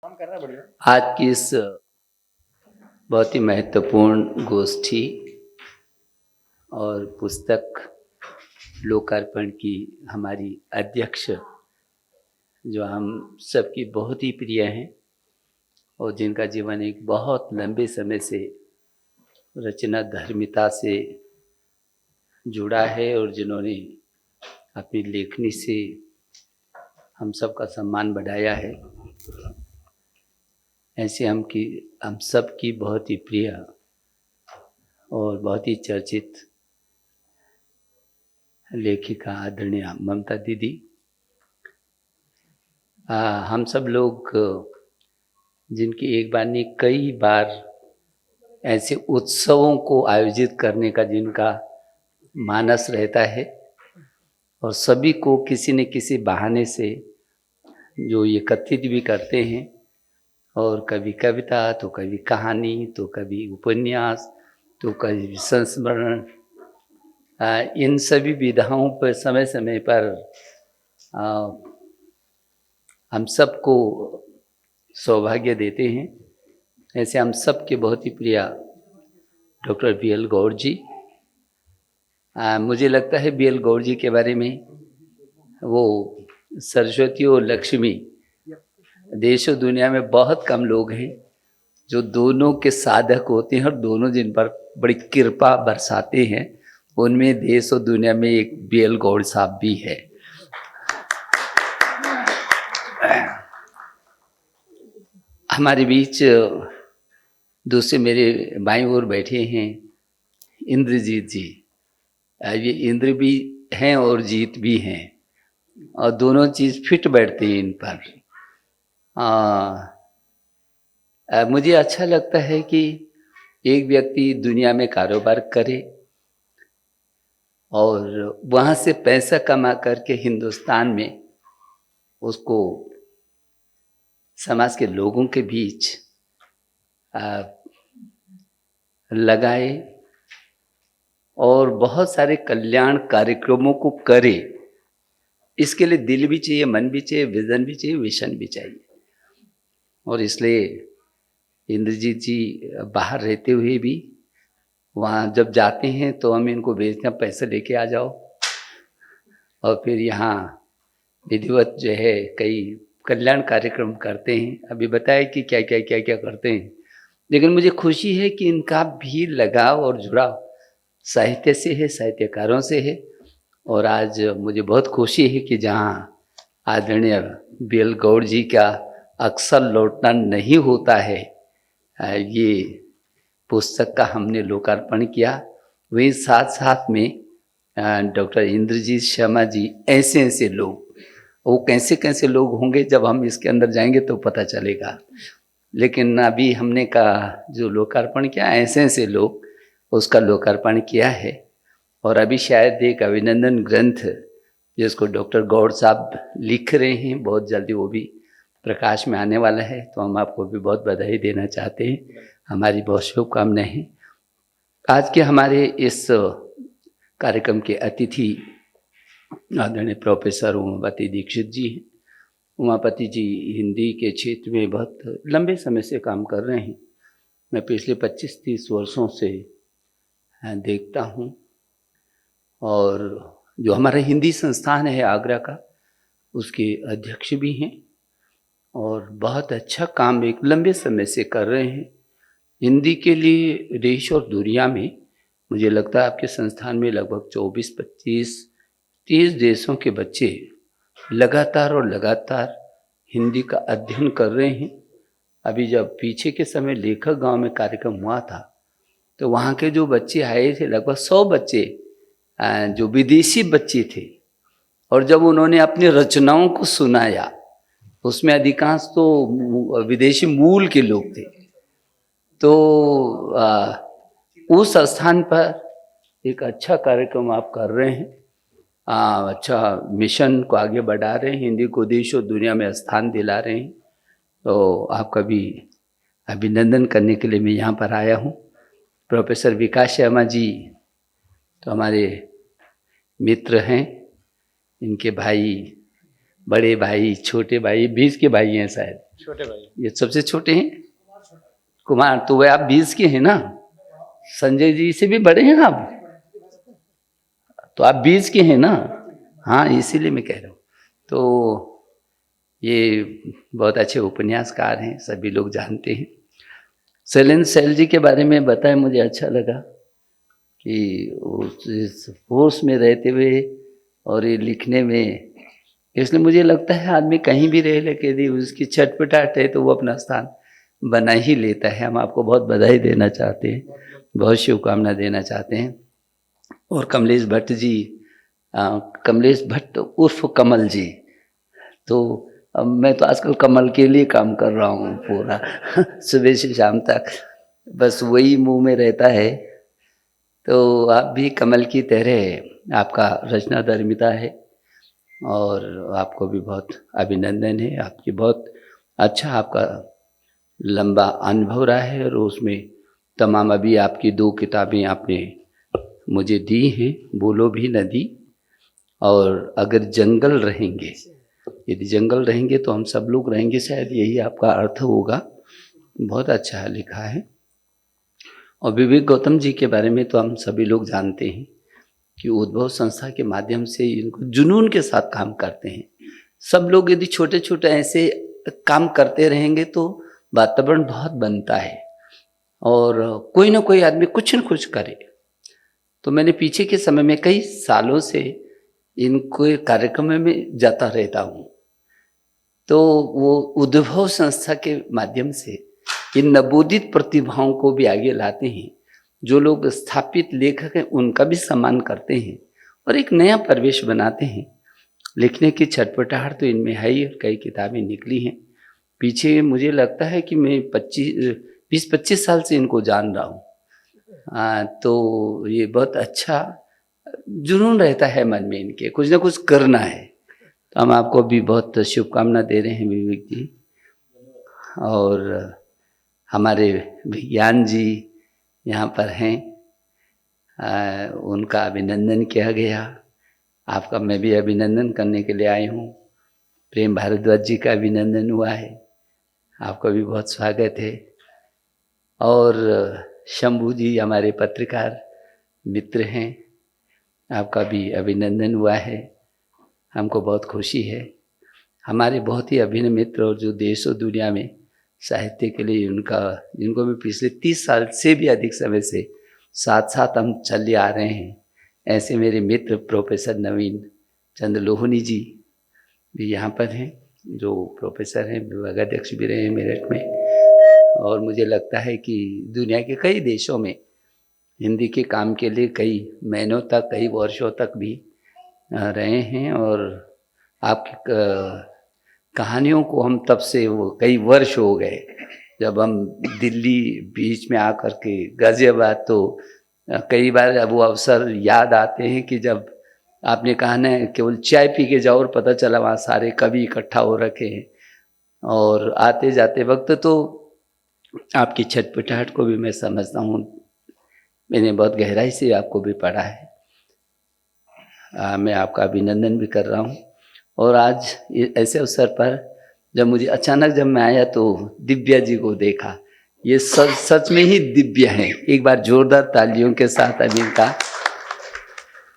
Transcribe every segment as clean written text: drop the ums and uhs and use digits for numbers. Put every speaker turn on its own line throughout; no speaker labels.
काम कर रहा है बढ़िया।
आज की इस बहुत ही महत्वपूर्ण गोष्ठी और पुस्तक लोकार्पण की हमारी अध्यक्ष, जो हम सबकी बहुत ही प्रिय हैं और जिनका जीवन एक बहुत लंबे समय से रचना धर्मिता से जुड़ा है और जिन्होंने अपनी लेखनी से हम सबका सम्मान बढ़ाया है, ऐसे हम सब की बहुत ही प्रिय और बहुत ही चर्चित लेखिका आदरणीय ममता दीदी। हम सब लोग जिनकी एक बार नहीं कई बार ऐसे उत्सवों को आयोजित करने का जिनका मानस रहता है और सभी को किसी न किसी बहाने से जो एकत्रित भी करते हैं, और कभी कविता तो कभी कहानी तो कभी उपन्यास तो कभी संस्मरण, इन सभी विधाओं पर समय समय पर हम सबको सौभाग्य देते हैं। ऐसे हम सब के बहुत ही प्रिय डॉक्टर बी.एल. गौर जी। मुझे लगता है बी.एल. गौर जी के बारे में वो सरस्वती और लक्ष्मी देश और दुनिया में बहुत कम लोग हैं जो दोनों के साधक होते हैं और दोनों जिन पर बड़ी कृपा बरसाते हैं। उनमें देश और दुनिया में एक बी.एल. गौर साहब भी है। हमारे बीच दूसरे मेरे बाईं ओर बैठे हैं इंद्रजीत जी। ये इंद्र भी हैं और जीत भी हैं और दोनों चीज़ फिट बैठते हैं इन पर। मुझे अच्छा लगता है कि एक व्यक्ति दुनिया में कारोबार करे और वहाँ से पैसा कमा करके हिंदुस्तान में उसको समाज के लोगों के बीच लगाए और बहुत सारे कल्याण कार्यक्रमों को करे। इसके लिए दिल भी चाहिए, मन भी चाहिए, विजन भी चाहिए, विशन भी चाहिए। और इसलिए इंद्रजीत जी बाहर रहते हुए भी वहाँ जब जाते हैं तो हम इनको भेजते हैं पैसे लेके आ जाओ, और फिर यहाँ विधिवत जो है कई कल्याण कार्यक्रम करते हैं। अभी बताया कि क्या क्या क्या क्या करते हैं, लेकिन मुझे खुशी है कि इनका भी लगाव और जुड़ाव साहित्य से है, साहित्यकारों से है। और आज मुझे बहुत खुशी है कि जहाँ आदरणीय बी.एल. गौर जी का अक्सर लौटना नहीं होता है, ये पुस्तक का हमने लोकार्पण किया। वहीं साथ साथ में डॉक्टर इंद्रजीत शर्मा जी, ऐसे लोग, वो कैसे कैसे लोग होंगे जब हम इसके अंदर जाएंगे तो पता चलेगा। लेकिन अभी हमने का जो लोकार्पण किया, ऐसे लोग उसका लोकार्पण किया है। और अभी शायद एक अभिनंदन ग्रंथ जिसको डॉक्टर गौर साहब लिख रहे हैं, बहुत जल्दी वो भी प्रकाश में आने वाला है। तो हम आपको भी बहुत बधाई देना चाहते हैं, हमारी बहुत शुभकामनाएं हैं। आज के हमारे इस कार्यक्रम के अतिथि आदरणीय प्रोफेसर उमापति दीक्षित जी हैं। उमापति जी हिंदी के क्षेत्र में बहुत लंबे समय से काम कर रहे हैं। मैं पिछले 25-30 वर्षों से देखता हूँ, और जो हमारा हिंदी संस्थान है आगरा का, उसके अध्यक्ष भी हैं और बहुत अच्छा काम एक लंबे समय से कर रहे हैं हिंदी के लिए देश और दुनिया में। मुझे लगता है आपके संस्थान में लगभग 24-25-30 देशों के बच्चे लगातार हिंदी का अध्ययन कर रहे हैं। अभी जब पीछे के समय लेखक गांव में कार्यक्रम हुआ था तो वहाँ के जो बच्चे आए थे, लगभग 100 बच्चे जो विदेशी बच्चे थे, और जब उन्होंने अपनी रचनाओं को सुनाया उसमें अधिकांश तो विदेशी मूल के लोग थे। तो उस स्थान पर एक अच्छा कार्यक्रम आप कर रहे हैं, अच्छा मिशन को आगे बढ़ा रहे हैं, हिंदी को देश और दुनिया में स्थान दिला रहे हैं। तो आपका भी अभिनंदन करने के लिए मैं यहाँ पर आया हूँ। प्रोफेसर विकास शर्मा जी तो हमारे मित्र हैं, इनके भाई, बड़े भाई, छोटे भाई, 20 के भाई हैं शायद।
छोटे भाई।
ये सबसे छोटे हैं कुमार। तो वह आप 20 के हैं ना, संजय जी से भी बड़े हैं आप, तो आप 20 के हैं ना। हाँ, इसीलिए मैं कह रहा हूँ। तो ये बहुत अच्छे उपन्यासकार हैं, सभी लोग जानते हैं। शैलेंद्र सैल जी के बारे में बताएं, मुझे अच्छा लगा कि उस फोर्स में रहते हुए और ये लिखने में, इसलिए मुझे लगता है आदमी कहीं भी रहे लेकिन यदि उसकी छटपटाहट है तो वो अपना स्थान बना ही लेता है। हम आपको बहुत बधाई देना चाहते हैं, बहुत शुभकामना देना चाहते हैं। और कमलेश भट्ट जी, कमलेश भट्ट उर्फ कमल जी, तो अब मैं तो आजकल कमल के लिए काम कर रहा हूँ पूरा सुबह से शाम तक, बस वही मुंह में रहता है। तो आप भी कमल की तरह आपका रचना धर्मिता है और आपको भी बहुत अभिनंदन है। आपकी बहुत अच्छा आपका लंबा अनुभव रहा है और उसमें तमाम अभी आपकी 2 किताबें आपने मुझे दी हैं, बोलो भी नदी और अगर जंगल रहेंगे। यदि जंगल रहेंगे तो हम सब लोग रहेंगे, शायद यही आपका अर्थ होगा। बहुत अच्छा लिखा है। और विवेक गौतम जी के बारे में तो हम सभी लोग जानते हैं कि उद्भव संस्था के माध्यम से इनको जुनून के साथ काम करते हैं। सब लोग यदि छोटे छोटे ऐसे काम करते रहेंगे तो वातावरण बहुत बनता है और कोई ना कोई आदमी कुछ न कुछ करे। तो मैंने पीछे के समय में कई सालों से इनको कार्यक्रम में जाता रहता हूँ। तो वो उद्भव संस्था के माध्यम से इन नवोदित प्रतिभाओं को भी आगे लाते हैं। जो लोग स्थापित लेखक हैं उनका भी सम्मान करते हैं और एक नया परिवेश बनाते हैं। लिखने की छटपटाहट तो इनमें है ही, कई किताबें निकली हैं। पीछे मुझे लगता है कि मैं 20-25 साल से इनको जान रहा हूँ। तो ये बहुत अच्छा जुनून रहता है मन में इनके, कुछ ना कुछ करना है। तो हम आपको भी बहुत शुभकामना दे रहे हैं विवेक जी। और हमारे विज्ञान जी यहाँ पर हैं, उनका अभिनंदन किया गया। आपका मैं भी अभिनंदन करने के लिए आई हूँ। प्रेम भारद्वाज जी का अभिनंदन हुआ है, आपका भी बहुत स्वागत है। और शंभू जी हमारे पत्रकार मित्र हैं, आपका भी अभिनंदन हुआ है, हमको बहुत खुशी है। हमारे बहुत ही अभिन्न मित्र और जो देश और दुनिया में साहित्य के लिए जिनको मैं पिछले 30 साल से भी अधिक समय से साथ साथ हम चले आ रहे हैं, ऐसे मेरे मित्र प्रोफेसर नवीन चंद्र लोहनी जी भी यहाँ पर हैं, जो प्रोफेसर हैं, विभागाध्यक्ष भी रहे हैं मेरठ में। और मुझे लगता है कि दुनिया के कई देशों में हिंदी के काम के लिए कई महीनों तक, कई वर्षों तक भी रहे हैं। और आपकी कहानियों को हम तब से, वो कई वर्ष हो गए जब हम दिल्ली बीच में आकर के गाजियाबाद, तो कई बार अब वो अवसर याद आते हैं कि जब आपने कहा ना केवल चाय पी के जाओ और पता चला वहाँ सारे कवि इकट्ठा हो रखे हैं। और आते जाते वक्त तो आपकी छटपटाहट को भी मैं समझता हूँ, मैंने बहुत गहराई से आपको भी पढ़ा है। मैं आपका अभिनंदन भी कर रहा हूँ। और आज ऐसे अवसर पर जब मैं आया तो दिव्या जी को देखा, ये सच में ही दिव्य हैं। एक बार जोरदार तालियों के साथ अभी का,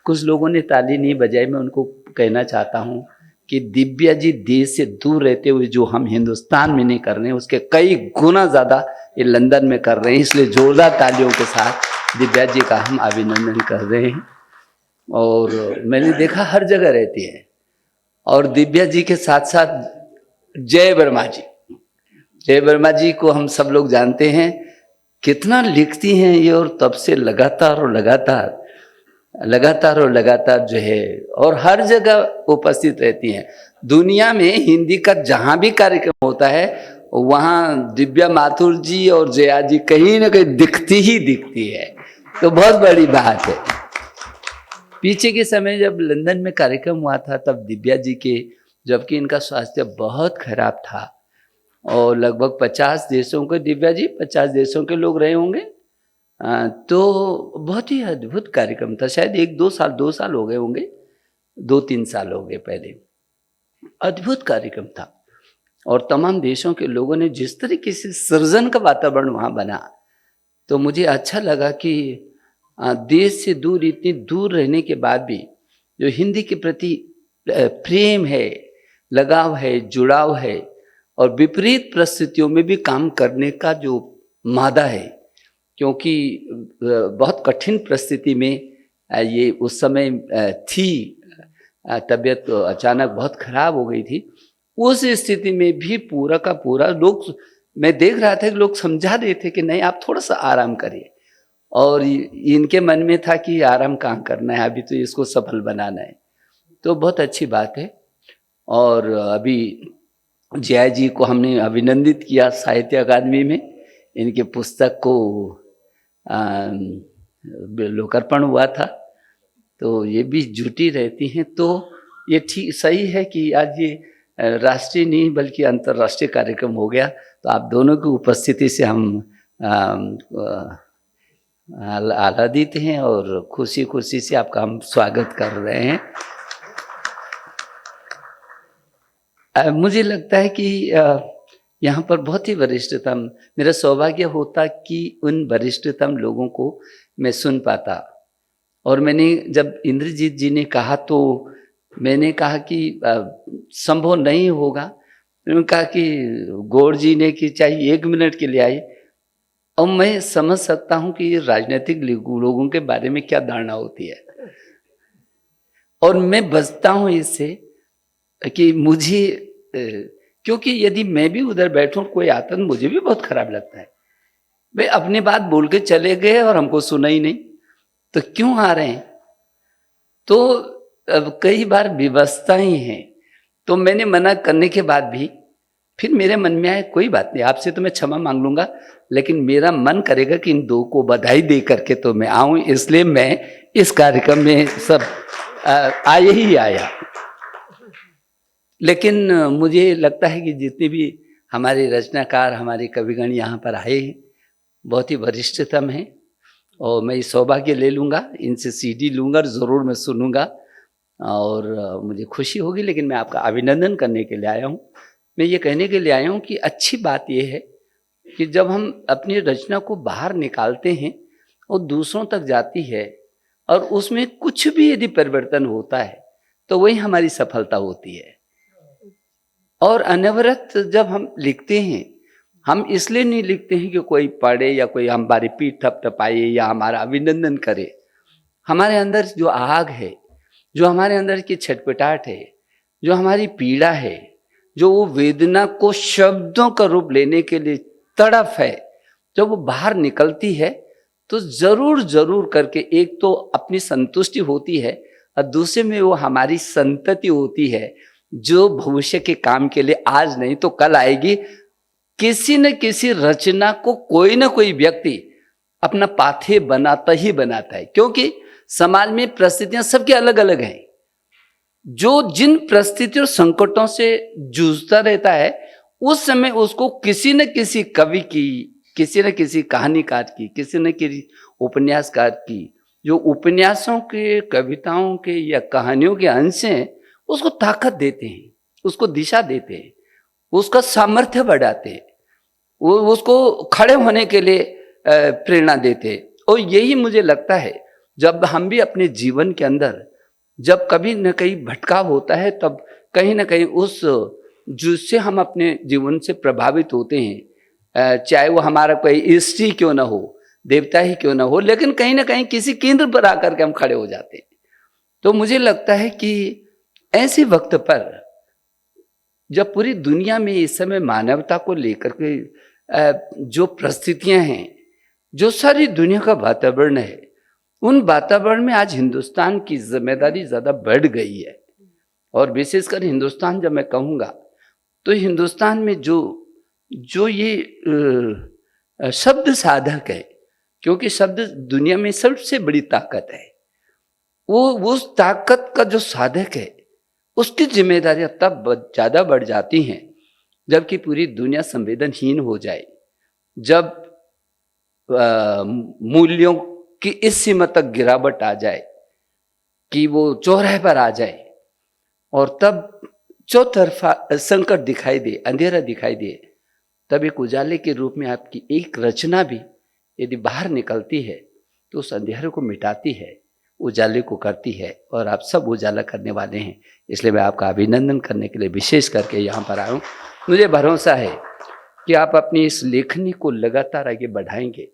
कुछ लोगों ने ताली नहीं बजाई, मैं उनको कहना चाहता हूँ कि दिव्या जी देश से दूर रहते हुए जो हम हिंदुस्तान में नहीं कर रहे हैं उसके कई गुना ज़्यादा ये लंदन में कर रहे हैं। इसलिए जोरदार तालियों के साथ दिव्या जी का हम अभिनंदन कर रहे हैं। और मैंने देखा हर जगह रहती है। और दिव्या जी के साथ साथ जय वर्मा जी को हम सब लोग जानते हैं, कितना लिखती हैं ये, और तब से लगातार जो है और हर जगह उपस्थित रहती हैं। दुनिया में हिंदी का जहाँ भी कार्यक्रम होता है वहाँ दिव्या माथुर जी और जया जी कहीं ना कहीं दिखती है। तो बहुत बड़ी बात है। पीछे के समय जब लंदन में कार्यक्रम हुआ था तब दिव्या जी के, जबकि इनका स्वास्थ्य बहुत खराब था और लगभग 50 देशों के, दिव्या जी 50 देशों के लोग रहे होंगे, तो बहुत ही अद्भुत कार्यक्रम था। शायद 2 साल हो गए होंगे, 2-3 साल हो गए पहले। अद्भुत कार्यक्रम था। और तमाम देशों के लोगों ने जिस तरीके से सृजन का वातावरण वहाँ बना, तो मुझे अच्छा लगा कि देश से दूर, इतनी दूर रहने के बाद भी जो हिंदी के प्रति प्रेम है, लगाव है, जुड़ाव है और विपरीत परिस्थितियों में भी काम करने का जो मादा है, क्योंकि बहुत कठिन परिस्थिति में ये उस समय थी, तबीयत अचानक बहुत खराब हो गई थी। उस स्थिति में भी पूरा का पूरा लोग, मैं देख रहा था कि लोग समझा रहे थे कि नहीं आप थोड़ा सा आराम करिए, और इनके मन में था कि आराम कहाँ करना है, अभी तो इसको सफल बनाना है। तो बहुत अच्छी बात है। और अभी जया जी को हमने अभिनंदित किया साहित्य अकादमी में, इनके पुस्तक को लोकार्पण हुआ था, तो ये भी जुटी रहती हैं। तो ये ठीक सही है कि आज ये राष्ट्रीय नहीं बल्कि अंतर्राष्ट्रीय कार्यक्रम हो गया, तो आप दोनों की उपस्थिति से हम आह्लादित हैं और खुशी खुशी से आपका हम स्वागत कर रहे हैं। मुझे लगता है कि यहाँ पर बहुत ही वरिष्ठतम, मेरा सौभाग्य होता कि उन वरिष्ठतम लोगों को मैं सुन पाता। और मैंने जब इंद्रजीत जी ने कहा तो मैंने कहा कि संभव नहीं होगा। उन्होंने कहा कि गौड़ जी ने कि चाहे 1 मिनट के लिए आए, और मैं समझ सकता हूँ कि राजनीतिक लोगों के बारे में क्या धारणा होती है, और मैं बचता हूँ इससे कि मुझे क्योंकि यदि मैं भी उधर बैठूं कोई आता तो मुझे भी बहुत खराब लगता है। वे अपनी बात बोल के चले गए और हमको सुना ही नहीं, तो क्यों आ रहे हैं? तो अब कई बार व्यवस्था ही है। तो मैंने मना करने के बाद भी फिर मेरे मन में आया कोई बात नहीं, आपसे तो मैं क्षमा मांग लूंगा, लेकिन मेरा मन करेगा कि इन दो को बधाई दे करके तो मैं आऊं, इसलिए मैं इस कार्यक्रम में सब आए ही आया। लेकिन मुझे लगता है कि जितने भी हमारे रचनाकार, हमारे कविगण यहाँ पर आए हैं, बहुत ही वरिष्ठतम हैं, और मैं सौभाग्य ले लूँगा, इनसे CD लूँगा और ज़रूर मैं सुनूँगा, और मुझे खुशी होगी। लेकिन मैं आपका अभिनंदन करने के लिए आया हूँ। मैं ये कहने के लिए आया हूँ कि अच्छी बात ये है कि जब हम अपनी रचना को बाहर निकालते हैं और दूसरों तक जाती है, और उसमें कुछ भी यदि परिवर्तन होता है तो वही हमारी सफलता होती है। और अनवरत जब हम लिखते हैं, हम इसलिए नहीं लिखते हैं कि कोई पढ़े या कोई हमारी पीठ थपथपाए या हमारा अभिनंदन करे। हमारे अंदर जो आग है, जो हमारे अंदर की छटपटाहट है, जो हमारी पीड़ा है, जो वो वेदना को शब्दों का रूप लेने के लिए तड़फ है, जब वो बाहर निकलती है तो जरूर करके एक तो अपनी संतुष्टि होती है, और दूसरे में वो हमारी संतति होती है जो भविष्य के काम के लिए आज नहीं तो कल आएगी। किसी न किसी रचना को कोई ना कोई व्यक्ति अपना पाथेय बनाता ही बनाता है, क्योंकि समाज में परिस्थितियां सबके अलग अलग हैं। जो जिन परिस्थितियों संकटों से जूझता रहता है, उस समय उसको किसी न किसी कवि की, किसी न किसी कहानीकार की, किसी न किसी उपन्यासकार की, जो उपन्यासों के, कविताओं के या कहानियों के अंश हैं, उसको ताकत देते हैं, उसको दिशा देते हैं, उसका सामर्थ्य बढ़ाते हैं, वो उसको खड़े होने के लिए प्रेरणा देते हैं। और यही मुझे लगता है जब हम भी अपने जीवन के अंदर जब कभी न कहीं भटकाव होता है, तब कहीं ना कहीं उस जिससे हम अपने जीवन से प्रभावित होते हैं, चाहे वो हमारा कोई इष्ट ही क्यों ना हो, देवता ही क्यों ना हो, लेकिन कहीं ना कहीं किसी केंद्र पर आकर के हम खड़े हो जाते हैं। तो मुझे लगता है कि ऐसे वक्त पर जब पूरी दुनिया में इस समय मानवता को लेकर के जो परिस्थितियां हैं, जो सारी दुनिया का वातावरण है, उन वातावरण में आज हिंदुस्तान की जिम्मेदारी ज्यादा बढ़ गई है। और विशेषकर हिंदुस्तान जब मैं कहूँगा तो हिंदुस्तान में जो ये शब्द साधक है, क्योंकि शब्द दुनिया में सबसे बड़ी ताकत है, वो उस ताकत का जो साधक है उसकी जिम्मेदारियां तब ज्यादा बढ़ जाती हैं जबकि पूरी दुनिया संवेदनहीन हो जाए, जब मूल्यों की इस सीमा तक गिरावट आ जाए कि वो चौराहे पर आ जाए, और तब चौतरफा संकट दिखाई दे, अंधेरा दिखाई दे, तब एक उजाले के रूप में आपकी एक रचना भी यदि बाहर निकलती है तो उस अंधेरे को मिटाती है, उजाले को करती है, और आप सब उजाला करने वाले हैं। इसलिए मैं आपका अभिनंदन करने के लिए विशेष करके यहाँ पर आया हूँ। मुझे भरोसा है कि आप अपनी इस लेखनी को लगातार आगे बढ़ाएंगे।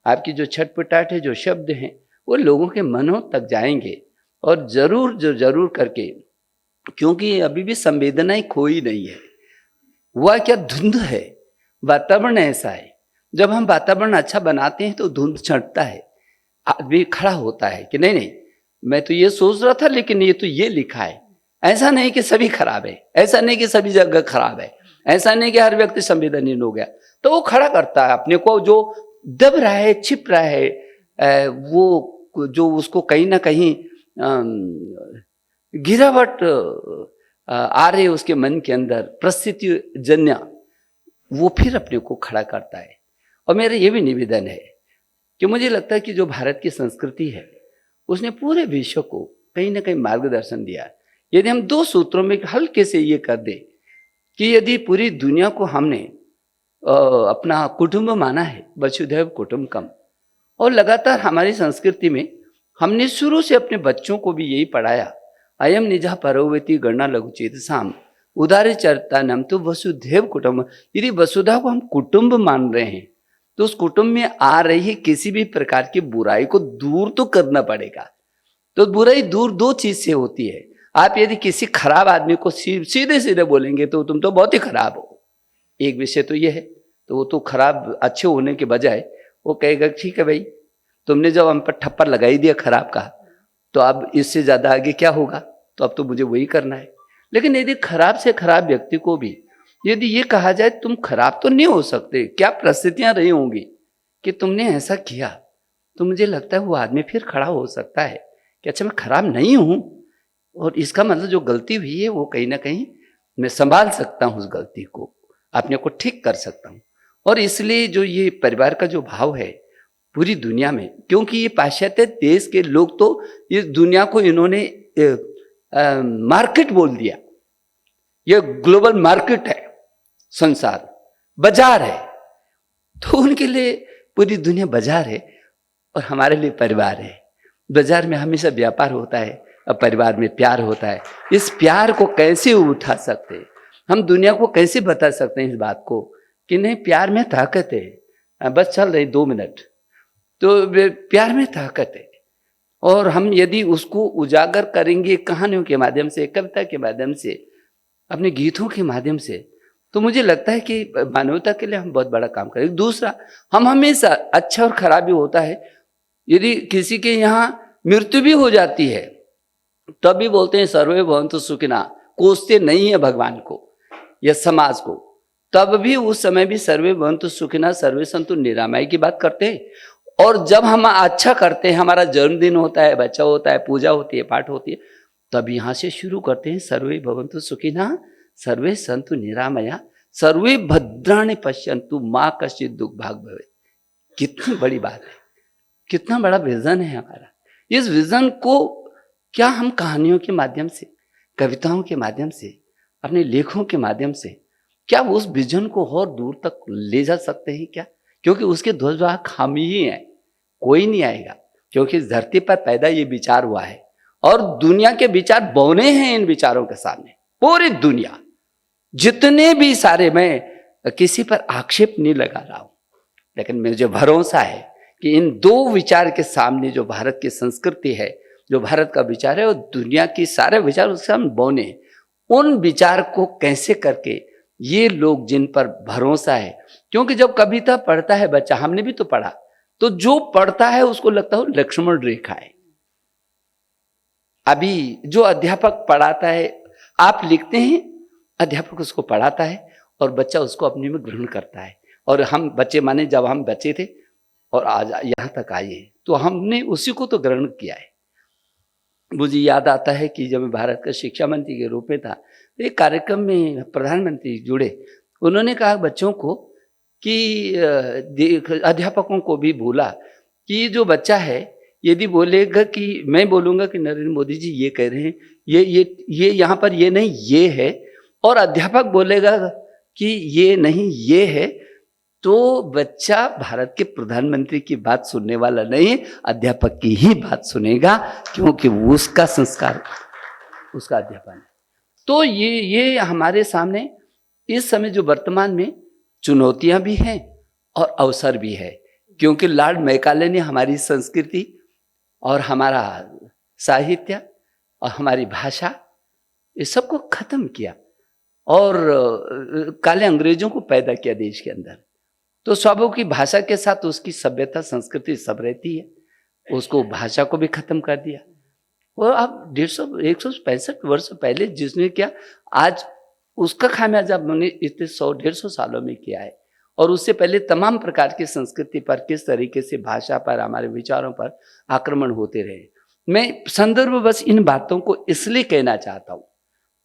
आपकी जो छटपटाहट है, जो शब्द हैं, वो लोगों के मनों तक जाएंगे, और जरूर करके, क्योंकि अभी भी संवेदनाएं खोई नहीं है। वह क्या धुंध है, वातावरण ऐसा है, जब हम वातावरण अच्छा बनाते हैं तो धुंध छंटता है, आदमी खड़ा होता है कि नहीं, मैं तो ये सोच रहा था लेकिन ये तो ये लिखा है। ऐसा नहीं कि सभी खराब है, ऐसा नहीं कि सभी जगह खराब है, ऐसा नहीं कि हर व्यक्ति संवेदनहीन हो गया। तो वो खड़ा करता है अपने को, जो दब रहा है, छिप रहा है, वो जो उसको कहीं ना कहीं गिरावट आ रही है उसके मन के अंदर, परिस्थिति जन्य, वो फिर अपने को खड़ा करता है। और मेरा ये भी निवेदन है कि मुझे लगता है कि जो भारत की संस्कृति है उसने पूरे विश्व को कहीं ना कहीं मार्गदर्शन दिया। यदि हम 2 सूत्रों में हल्के से ये कर दे कि यदि पूरी दुनिया को हमने अपना कुटुंब माना है, वसुधैव कुटुंबकम, और लगातार हमारी संस्कृति में हमने शुरू से अपने बच्चों को भी यही पढ़ाया, अयम निजा परोवेति गणना लघुचेतसाम उदारे चरता नाम तो वसुधैव कुटुंब। यदि वसुधा को हम कुटुंब मान रहे हैं तो उस कुटुंब में आ रही किसी भी प्रकार की बुराई को दूर तो करना पड़ेगा। तो बुराई दूर 2 चीज से होती है। आप यदि किसी खराब आदमी को सीधे सीधे बोलेंगे तो तुम तो बहुत ही खराब हो, एक विषय तो ये है, तो वो तो खराब अच्छे होने के बजाय वो कहेगा ठीक है भाई, तुमने जब हम पर ठप्पर लगाई दिया खराब का, तो अब इससे ज्यादा आगे क्या होगा, तो अब तो मुझे वही करना है। लेकिन यदि खराब से खराब व्यक्ति को भी यदि ये कहा जाए तुम खराब तो नहीं हो सकते, क्या परिस्थितियां रही होंगी कि तुमने ऐसा किया, तो मुझे लगता है वो आदमी फिर खड़ा हो सकता है कि अच्छा मैं खराब नहीं हूं, और इसका मतलब जो गलती हुई है वो कहीं ना कहीं मैं संभाल सकता हूं, उस गलती को अपने को ठीक कर सकता हूं। और इसलिए जो ये परिवार का जो भाव है पूरी दुनिया में, क्योंकि ये पाश्चात्य देश के लोग तो इस दुनिया को इन्होंने मार्केट बोल दिया, ये ग्लोबल मार्केट है, संसार बाजार है, तो उनके लिए पूरी दुनिया बाजार है और हमारे लिए परिवार है। बाजार में हमेशा व्यापार होता है और परिवार में प्यार होता है। इस प्यार को कैसे उठा सकते हैं हम, दुनिया को कैसे बता सकते हैं इस बात को कि नहीं प्यार में ताकत है, बस चल रही 2 मिनट, तो प्यार में ताकत है। और हम यदि उसको उजागर करेंगे कहानियों के माध्यम से, कविता के माध्यम से, अपने गीतों के माध्यम से, तो मुझे लगता है कि मानवता के लिए हम बहुत बड़ा काम करेंगे। दूसरा, हम हमेशा, अच्छा और खराब भी होता है, यदि किसी के यहाँ मृत्यु भी हो जाती है तब भी बोलते हैं सर्वे भवन्तु सुखिनः, कोसते नहीं है भगवान को या समाज को, तब भी उस समय भी सर्वे भवन्तु सुखिनः सर्वे सन्तु निरामय की बात करते हैं। और जब हम अच्छा करते हैं, हमारा जन्मदिन होता है, बच्चा होता है, पूजा होती है, पाठ होती है, तब यहाँ से शुरू करते हैं सर्वे भवन्तु सुखिनः सर्वे सन्तु निरामया सर्वे भद्राणि पश्यन्तु मा कश्चित् दुर्भाग् भवेत्। कितनी बड़ी बात है, कितना बड़ा विजन है हमारा। इस विजन को क्या हम कहानियों के माध्यम से, कविताओं के माध्यम से, अपने लेखों के माध्यम से, क्या उस विजन को और दूर तक ले जा सकते हैं क्या? क्योंकि उसके ध्वजवाहक हम ही हैं, कोई नहीं आएगा, क्योंकि इस धरती पर पैदा ये विचार हुआ है और दुनिया के विचार बौने हैं इन विचारों के सामने। पूरी दुनिया, जितने भी सारे, मैं किसी पर आक्षेप नहीं लगा रहा हूं, लेकिन मुझे भरोसा है कि इन 2 विचार के सामने जो भारत की संस्कृति है, जो भारत का विचार है, और दुनिया की सारे विचार उसके सामने बौने हैं। उन विचार को कैसे करके ये लोग, जिन पर भरोसा है, क्योंकि जब कविता पढ़ता है बच्चा, हमने भी तो पढ़ा, तो जो पढ़ता है उसको लगता है लक्ष्मण रेखा है। अभी जो अध्यापक पढ़ाता है, आप लिखते हैं, अध्यापक उसको पढ़ाता है और बच्चा उसको अपने में ग्रहण करता है। और हम बच्चे, माने जब हम बच्चे थे और आज यहाँ तक आए हैं, तो हमने उसी को तो ग्रहण किया है। मुझे याद आता है कि जब मैं भारत का शिक्षा मंत्री के रूप में था, तो एक कार्यक्रम में प्रधानमंत्री जुड़े, उन्होंने कहा बच्चों को कि अध्यापकों को भी बोला कि जो बच्चा है यदि बोलेगा कि मैं बोलूँगा कि नरेंद्र मोदी जी ये कह रहे हैं, ये यहाँ पर ये नहीं, ये है, और अध्यापक बोलेगा कि ये नहीं ये है, तो बच्चा भारत के प्रधानमंत्री की बात सुनने वाला नहीं, अध्यापक की ही बात सुनेगा, क्योंकि वो उसका संस्कार, उसका अध्यापन है। तो ये हमारे सामने इस समय जो वर्तमान में चुनौतियां भी हैं और अवसर भी है, क्योंकि लॉर्ड मैकाले ने हमारी संस्कृति और हमारा साहित्य और हमारी भाषा इस सबको खत्म किया और काले अंग्रेजों को पैदा किया देश के अंदर। तो स्वाभाविक की भाषा के साथ उसकी सभ्यता संस्कृति सब रहती है, उसको भाषा को भी खत्म कर दिया। और अब 165 वर्ष पहले जिसने किया, आज उसका खामियाजा हमने इतने 100-150 सालों में किया है। और उससे पहले तमाम प्रकार की संस्कृति पर किस तरीके से भाषा पर, हमारे विचारों पर आक्रमण होते रहे। मैं संदर्भ बस इन बातों को इसलिए कहना चाहता हूँ,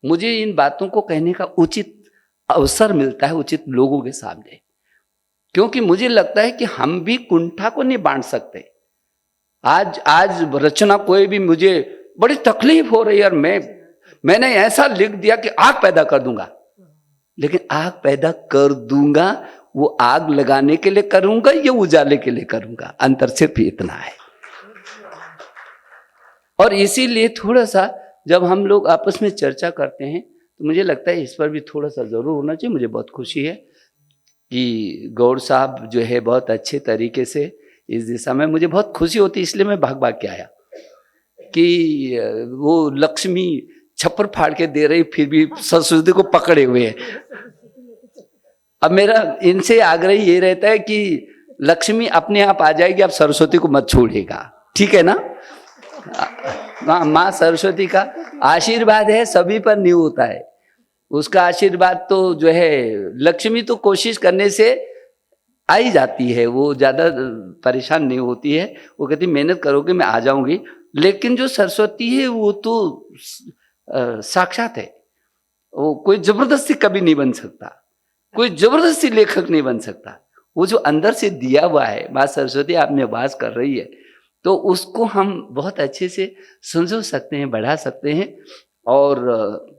मुझे इन बातों को कहने का उचित अवसर मिलता है उचित लोगों के सामने, क्योंकि मुझे लगता है कि हम भी कुंठा को नहीं बांट सकते। आज रचना कोई भी, मुझे बड़ी तकलीफ हो रही है और मैंने ऐसा लिख दिया कि आग पैदा कर दूंगा, लेकिन आग पैदा कर दूंगा वो आग लगाने के लिए करूंगा या उजाले के लिए करूंगा, अंतर सिर्फ इतना है। और इसीलिए थोड़ा सा जब हम लोग आपस में चर्चा करते हैं तो मुझे लगता है इस पर भी थोड़ा सा जरूर होना चाहिए। मुझे बहुत खुशी है कि गौड़ साहब जो है बहुत अच्छे तरीके से इस दिशा में, मुझे बहुत खुशी होती, इसलिए मैं भाग भाग के आया कि वो लक्ष्मी छप्पर फाड़ के दे रही, फिर भी सरस्वती को पकड़े हुए है। अब मेरा इनसे आग्रह ये रहता है कि लक्ष्मी अपने आप आ जाएगी, आप सरस्वती को मत छोड़िएगा, ठीक है ना। माँ सरस्वती का आशीर्वाद है, सभी पर नहीं होता है उसका आशीर्वाद। तो जो है लक्ष्मी तो कोशिश करने से आ ही जाती है, वो ज़्यादा परेशान नहीं होती है, वो कहती मेहनत करोगे मैं आ जाऊंगी। लेकिन जो सरस्वती है वो तो साक्षात है, वो कोई जबरदस्ती कभी नहीं बन सकता, कोई जबरदस्ती लेखक नहीं बन सकता। वो जो अंदर से दिया हुआ है, माँ सरस्वती आप में वास कर रही है, तो उसको हम बहुत अच्छे से समझ सकते हैं, बढ़ा सकते हैं। और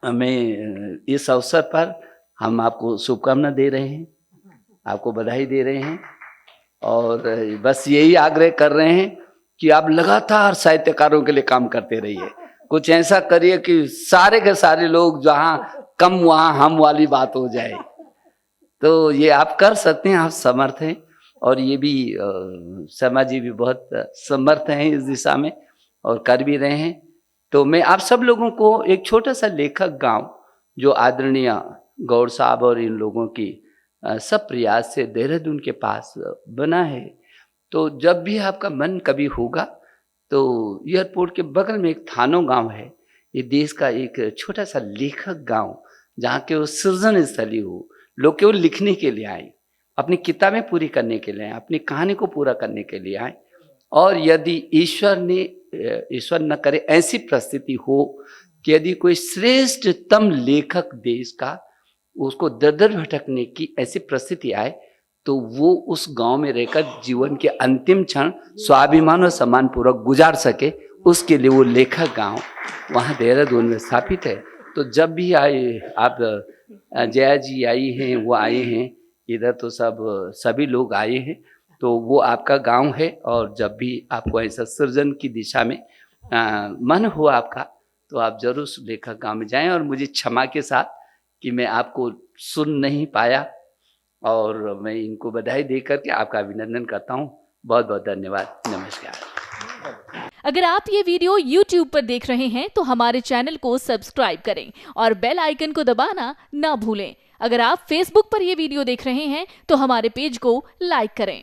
मैं इस अवसर पर हम आपको शुभकामना दे रहे हैं, आपको बधाई दे रहे हैं, और बस यही आग्रह कर रहे हैं कि आप लगातार साहित्यकारों के लिए काम करते रहिए। कुछ ऐसा करिए कि सारे के सारे लोग जहाँ कम वहाँ हम वाली बात हो जाए। तो ये आप कर सकते हैं, आप समर्थ हैं, और ये भी शर्मा जी भी बहुत समर्थ हैं इस दिशा में और कर भी रहे हैं। तो मैं आप सब लोगों को एक छोटा सा लेखक गांव जो आदरणीय गौड़ साहब और इन लोगों की सब प्रयास से देहरादून के पास बना है, तो जब भी आपका मन कभी होगा तो एयरपोर्ट के बगल में एक थानो गांव है, ये देश का एक छोटा सा लेखक गांव जहाँ के वो सृजन स्थली हो, लोग केवल लिखने के लिए आए, अपनी किताबें पूरी करने के लिए आए, अपनी कहानी को पूरा करने के लिए आए। और यदि ईश्वर न करे ऐसी परिस्थिति हो कि यदि कोई श्रेष्ठतम लेखक देश का उसको दर भटकने की ऐसी परिस्थिति आए, तो वो उस गांव में रहकर जीवन के अंतिम क्षण स्वाभिमान और सम्मान पूर्वक गुजार सके, उसके लिए वो लेखक गांव वहाँ देहरादून में स्थापित है। तो जब भी आए आप, जया जी आई हैं, वो आए हैं इधर, तो सभी लोग आए हैं, तो वो आपका गांव है। और जब भी आपको ऐसा सृजन की दिशा में मन हो आपका, तो आप जरूर उस लेखक गांव में जाएं। और मुझे क्षमा के साथ कि मैं आपको सुन नहीं पाया, और मैं इनको बधाई देकर के आपका अभिनंदन करता हूँ। बहुत बहुत धन्यवाद, नमस्कार।
अगर आप ये वीडियो YouTube पर देख रहे हैं तो हमारे चैनल को सब्सक्राइब करें और बेल आइकन को दबाना ना भूलें। अगर आप Facebook पर ये वीडियो देख रहे हैं तो हमारे पेज को लाइक करें।